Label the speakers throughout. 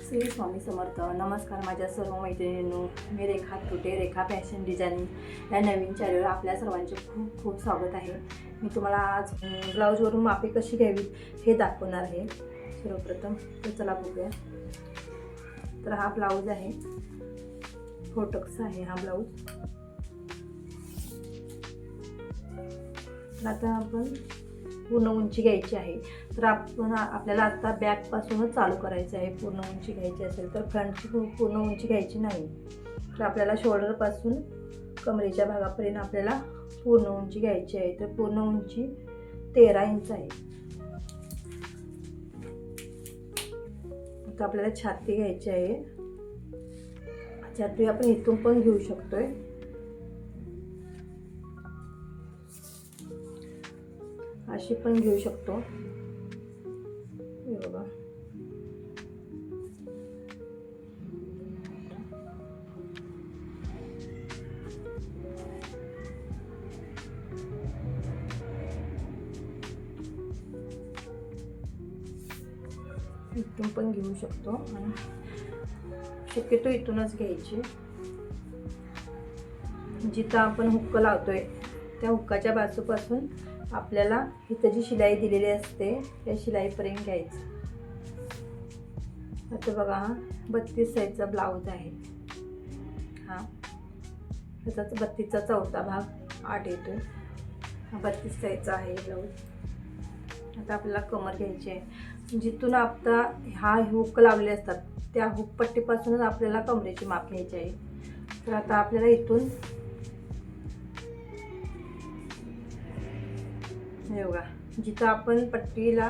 Speaker 1: श्री स्वामी समर्थ. नमस्कार माझ्या सर्व मैत्रिणींनो, मी रेखा तुटे, रेखा फॅशन डिझायनिंग या नवीन चॅनलवर आपल्या सर्वांचे खूप खूप स्वागत आहे. मी तुम्हाला आज ब्लाऊजवरून मापे कशी घ्यावी हे दाखवणार आहे. सर्वप्रथम तर चला बघूया. तर हा ब्लाऊज आहे, फोटक्स आहे हा ब्लाऊज. तर आता आपण पूर्ण उंची घ्यायची आहे. तर आपल्याला आता बॅकपासूनच चालू करायचं आहे. पूर्ण उंची घ्यायची असेल तर फ्रंटची पूर्ण उंची घ्यायची नाही. तर आपल्याला शोल्डरपासून कमरेच्या भागापर्यंत आपल्याला पूर्ण उंची घ्यायची आहे. तर पूर्ण उंची 13 इंच आहे. आता आपल्याला छाती घ्यायची आहे. छाती आपण इथून पण घेऊ शकतोय. अशी पण घेऊ शकतो. हे बघा, इथून पण घेऊ शकतो आणि शक्यतो इथूनच घ्यायची. जिथं आपण हुक्क लावतोय त्या हुक्काच्या बाजूपासून आपल्याला इथं जी शिलाई दिलेली असते त्या शिलाईपर्यंत घ्यायचं. आता बघा, 32 साईजचा ब्लाऊज आहे हा. त्याचाच 32चा चौथा भाग 8 येतोय. हा 32 साईजचा आहे ब्लाऊज. आता आपल्याला कमर घ्यायची आहे. जिथून आता हा हुक लावले असतात त्या हुक पट्टीपासूनच आपल्याला कमरेची माप घ्यायची आहे. तर आता आपल्याला इथून हे बघा, जिथं आपण पट्टीला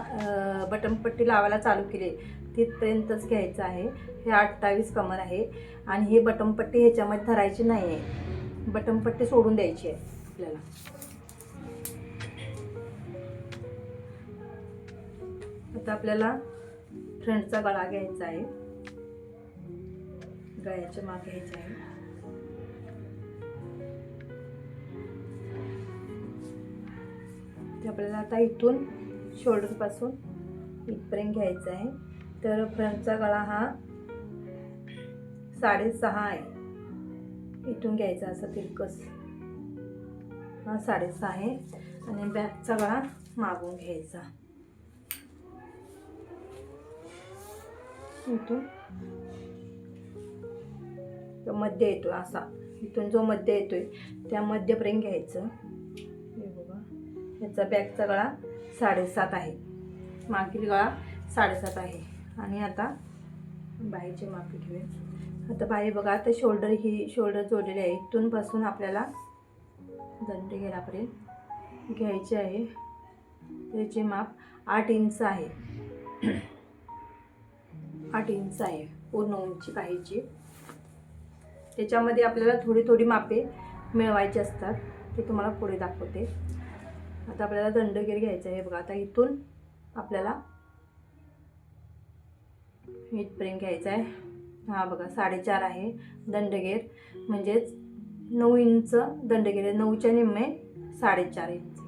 Speaker 1: बटन पट्टी लावायला चालू केली तिथपर्यंतच घ्यायचं आहे. हे 28 कमर आहे आणि हे बटन पट्टी ह्याच्यामध्ये धरायची नाही आहे. बटन पट्टी सोडून द्यायची आहे आपल्याला. आता आपल्याला फ्रंटचा गळा घ्यायचा आहे. गळ्याचे माप घ्यायचे आहे. ते आपल्याला आता इथून शोल्डरपासून इथपर्यंत घ्यायचा आहे. तर फ्रंटचा गळा हा 6.5 आहे. इथून घ्यायचा असा तिरकस हा 6.5 आहे आणि बॅकचा गळा मागून घ्यायचा. इथून मध्य येतो असा, इथून जो मध्य येतोय त्या मध्यपर्यंत घ्यायचं. हे बघा, याचा बॅकचा गळा 7.5 आहे, मागील गळा 7.5 आहे. आणि आता बाहीची मापी घेऊया. आता बाही बघा, आता शोल्डर जोडलेली आहे. इथून पासून आपल्याला दंडगेरापर्यंत घ्यायची आहे. त्याची माप 8 इंच आहे. 8 इंच आहे पूर्ण उंची बाहीची. त्याच्यामध्ये आपल्याला थोडी थोडी मापे मिळवायची असतात, ते तुम्हाला पुढे दाखवते. आता आपल्याला दंडगेर घ्यायचा आहे. बघा, आता इथून आपल्याला इथपर्यंत घ्यायचा आहे. हा बघा, 4.5 आहे दंडगेर, म्हणजेच 9 इंच दंडगेर आहे. 9च्या निम्मे 4.5 इंच.